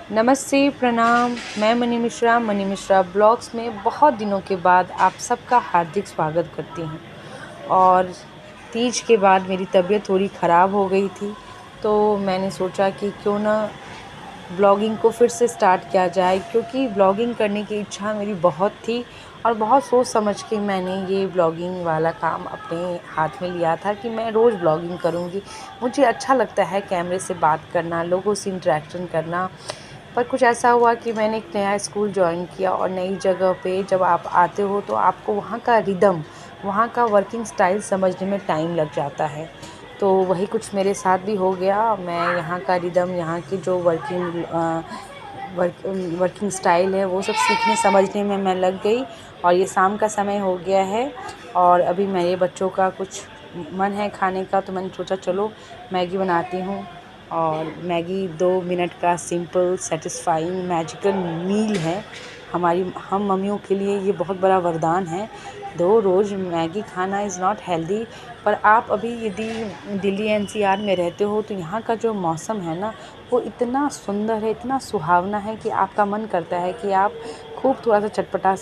नमस्ते, प्रणाम। मैं मनी मिश्रा ब्लॉग्स में बहुत दिनों के बाद आप सबका हार्दिक स्वागत करती हूँ। और तीज के बाद मेरी तबीयत थोड़ी ख़राब हो गई थी, तो मैंने सोचा कि क्यों ना ब्लॉगिंग को फिर से स्टार्ट किया जाए, क्योंकि ब्लॉगिंग करने की इच्छा मेरी बहुत थी और बहुत सोच समझ के मैंने ये ब्लॉगिंग वाला काम अपने हाथ में लिया था कि मैं रोज़ ब्लॉगिंग करूँगी। मुझे अच्छा लगता है कैमरे से बात करना, लोगों से इंटरेक्शन करना। पर कुछ ऐसा हुआ कि मैंने एक नया स्कूल जॉइन किया और नई जगह पे जब आप आते हो तो आपको वहाँ का रिदम, वहाँ का वर्किंग स्टाइल समझने में टाइम लग जाता है। तो वही कुछ मेरे साथ भी हो गया। मैं यहाँ का रिदम, यहाँ की जो वर्किंग स्टाइल है वो सब सीखने समझने में मैं लग गई। और ये शाम का समय हो गया है और अभी मेरे बच्चों का कुछ मन है खाने का, तो मैंने सोचा चलो मैगी बनाती हूँ। और मैगी 2 मिनट का सिंपल सैटिस्फाइंग मैजिकल मील है। हम मम्मियों के लिए ये बहुत बड़ा वरदान है। दो रोज़ मैगी खाना इज़ नॉट हेल्दी। पर आप अभी यदि दिल्ली एनसीआर में रहते हो तो यहाँ का जो मौसम है ना, वो इतना सुंदर है, इतना सुहावना है कि आपका मन करता है कि आप खूब थोड़ा सा चटपटा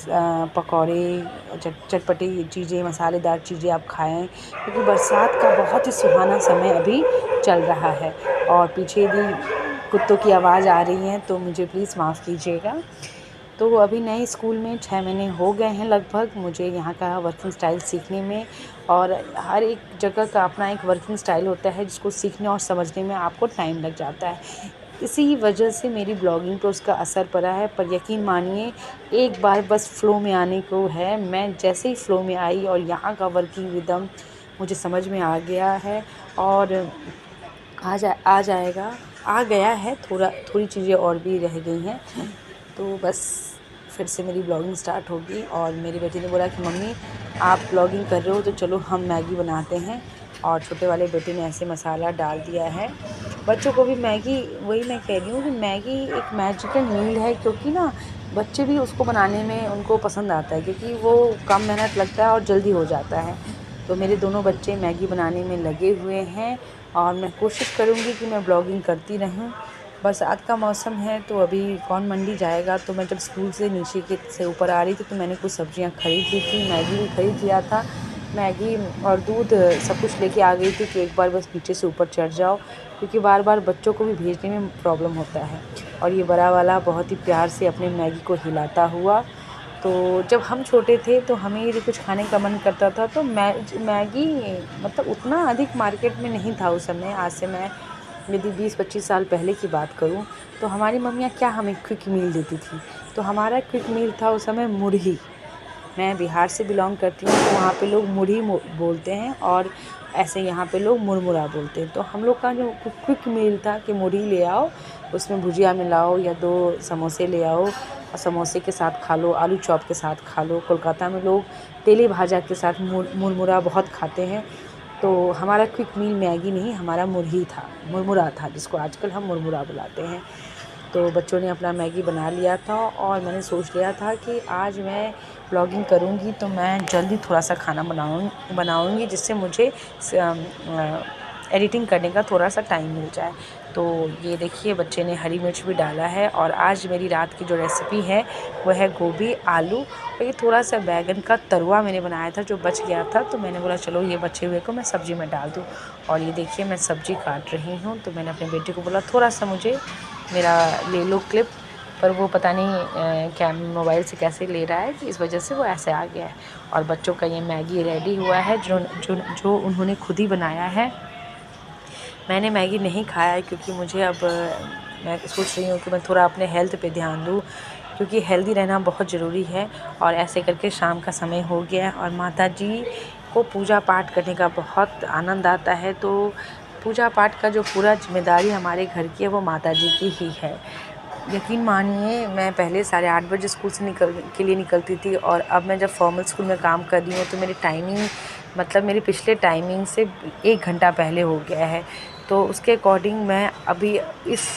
पकौड़े, चटपटी चीज़ें, मसालेदार चीज़ें आप खाएं, क्योंकि बरसात का बहुत ही सुहाना समय अभी चल रहा है। और पीछे भी कुत्तों की आवाज़ आ रही है, तो मुझे प्लीज़ माफ़ कीजिएगा। तो अभी नए स्कूल में 6 महीने हो गए हैं लगभग मुझे यहाँ का वर्किंग स्टाइल सीखने में। और हर एक जगह का अपना एक वर्किंग स्टाइल होता है जिसको सीखने और समझने में आपको टाइम लग जाता है। इसी वजह से मेरी ब्लॉगिंग पे उसका असर पड़ा है। पर यकीन मानिए, एक बार बस फ़्लो में आने को है। मैं जैसे ही फ़्लो में आई और यहाँ का वर्किंग रिदम मुझे समझ में आ गया है। और आ जाएगा, आ गया है। थोड़ी चीज़ें और भी रह गई हैं, तो बस फिर से मेरी ब्लॉगिंग स्टार्ट होगी। और मेरी बेटी ने बोला कि मम्मी आप ब्लॉगिंग कर रहे हो तो चलो हम मैगी बनाते हैं। और छोटे वाले बेटे ने ऐसे मसाला डाल दिया है। बच्चों को भी मैगी, वही मैं कह रही हूँ कि मैगी एक मैजिकल मील है, क्योंकि ना बच्चे भी उसको बनाने में उनको पसंद आता है, क्योंकि वो कम मेहनत लगता है और जल्दी हो जाता है। तो मेरे दोनों बच्चे मैगी बनाने में लगे हुए हैं और मैं कोशिश करूँगी कि मैं ब्लॉगिंग करती रहूँ। बरसात का मौसम है तो अभी कौन मंडी जाएगा। तो मैं जब स्कूल से नीचे के से ऊपर आ रही थी तो मैंने कुछ सब्जियां खरीद ली थी, मैगी भी खरीद लिया था। मैगी और दूध सब कुछ लेके आ गई थी कि एक बार बस नीचे से ऊपर चढ़ जाओ, क्योंकि बार बार बच्चों को भी भेजने में प्रॉब्लम होता है। और ये बड़ा वाला बहुत ही प्यार से अपने मैगी को हिलाता हुआ। तो जब हम छोटे थे तो हमें यदि कुछ खाने का मन करता था तो मैगी मतलब उतना अधिक मार्केट में नहीं था उस समय। आज से मैं यदि 20-25 साल पहले की बात करूं तो हमारी मम्मियाँ क्या हमें क्विक मील देती थी। तो हमारा क्विक मील था उस समय मुरही। मैं बिहार से बिलोंग करती हूँ, तो वहाँ पे लोग मुरही बोलते हैं और ऐसे यहाँ पे लोग मुरमुरा बोलते हैं। तो हम लोग का जो क्विक मील था कि मुरही ले आओ, उसमें भुजिया मिलाओ या 2 समोसे ले आओ और समोसे के साथ खा लो, आलू चॉप के साथ खा लो। कोलकाता में लोग तेली भाजा के साथ मुरमुरा बहुत खाते हैं। तो हमारा क्विक मील मैगी नहीं, हमारा मुरही था, मुरमुरा था, जिसको आजकल हम मुरमुरा बुलाते हैं। तो बच्चों ने अपना मैगी बना लिया था और मैंने सोच लिया था कि आज मैं ब्लॉगिंग करूँगी तो मैं जल्दी थोड़ा सा खाना बनाऊँगी जिससे मुझे एडिटिंग करने का थोड़ा सा टाइम मिल जाए। तो ये देखिए बच्चे ने हरी मिर्च भी डाला है। और आज मेरी रात की जो रेसिपी है वो है गोभी, आलू और ये थोड़ा सा बैंगन का तरुआ मैंने बनाया था जो बच गया था। तो मैंने बोला चलो ये बचे हुए को मैं सब्ज़ी में डाल दूँ। और ये देखिए मैं सब्ज़ी काट रही हूँ। तो मैंने अपने बेटे को बोला थोड़ा सा मुझे मेरा ले लो क्लिप, पर वो पता नहीं क्या मोबाइल से कैसे ले रहा है कि इस वजह से वो ऐसे आ गया है। और बच्चों का ये मैगी रेडी हुआ है जो जो जो उन्होंने खुद ही बनाया है। मैंने मैगी नहीं खाया है क्योंकि मुझे अब मैं सोच रही हूँ कि मैं थोड़ा अपने हेल्थ पे ध्यान दूँ, क्योंकि हेल्दी रहना बहुत ज़रूरी है। और ऐसे करके शाम का समय हो गया और माता जी को पूजा पाठ करने का बहुत आनंद आता है। तो पूजा पाठ का जो पूरा जिम्मेदारी हमारे घर की है वो माता जी की ही है। यकीन मानिए, मैं पहले 8:30 बजे स्कूल से निकलती थी और अब मैं जब फॉर्मल स्कूल में काम कर रही हूँ तो मेरी टाइमिंग, मतलब मेरी पिछले टाइमिंग से 1 घंटा पहले हो गया है। तो उसके अकॉर्डिंग मैं अभी इस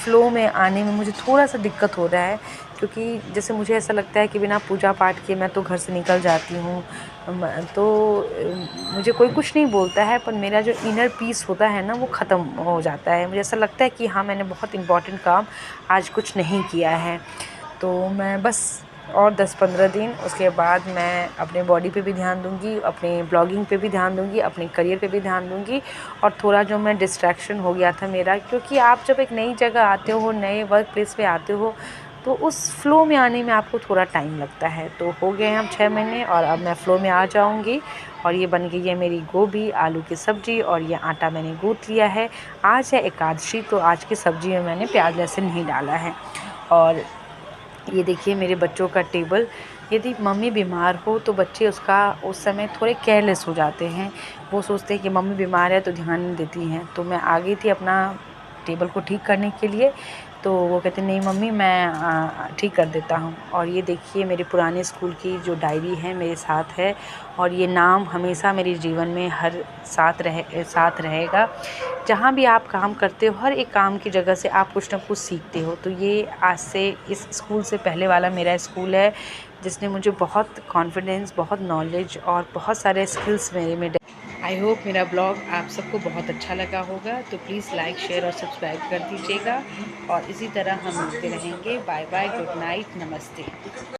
फ़्लो में आने में मुझे थोड़ा सा दिक्कत हो रहा है क्योंकि जैसे मुझे ऐसा लगता है कि बिना पूजा पाठ किए मैं तो घर से निकल जाती हूँ, तो मुझे कोई कुछ नहीं बोलता है, पर मेरा जो इनर पीस होता है ना वो ख़त्म हो जाता है। मुझे ऐसा लगता है कि हाँ, मैंने बहुत इम्पॉर्टेंट काम आज कुछ नहीं किया है। तो मैं बस और 10-15 दिन उसके बाद मैं अपने बॉडी पे भी ध्यान दूँगी, अपने ब्लॉगिंग पे भी ध्यान दूँगी, अपने करियर पे भी ध्यान दूँगी। और थोड़ा जो मैं डिस्ट्रैक्शन हो गया था मेरा, क्योंकि आप जब एक नई जगह आते हो, नए वर्क प्लेस पे आते हो, तो उस फ़्लो में आने में आपको थोड़ा टाइम लगता है। तो हो गए हैं अब 6 महीने और अब मैं फ़्लो में आ जाऊँगी। और ये बन गई है मेरी गोभी आलू की सब्ज़ी और ये आटा मैंने गूँथ लिया है। आज है एकादशी, तो आज की सब्ज़ी में मैंने प्याज़ लहसुन नहीं डाला है। और ये देखिए मेरे बच्चों का टेबल। यदि मम्मी बीमार हो तो बच्चे उसका उस समय थोड़े केयरलेस हो जाते हैं। वो सोचते हैं कि मम्मी बीमार है तो ध्यान नहीं देती हैं। तो मैं आ गई थी अपना टेबल को ठीक करने के लिए, तो वो कहते नहीं मम्मी मैं ठीक कर देता हूँ। और ये देखिए मेरे पुराने स्कूल की जो डायरी है मेरे साथ है, और ये नाम हमेशा मेरे जीवन में हर साथ रहेगा। जहाँ भी आप काम करते हो, हर एक काम की जगह से आप कुछ ना कुछ सीखते हो। तो ये आज से इस स्कूल से पहले वाला मेरा स्कूल है, जिसने मुझे बहुत कॉन्फिडेंस, बहुत नॉलेज और बहुत सारे स्किल्स मेरे में। आई होप मेरा ब्लॉग आप सबको बहुत अच्छा लगा होगा, तो प्लीज़ लाइक शेयर और सब्सक्राइब कर दीजिएगा। और इसी तरह हम मिलते रहेंगे। बाय बाय, गुड नाइट, नमस्ते।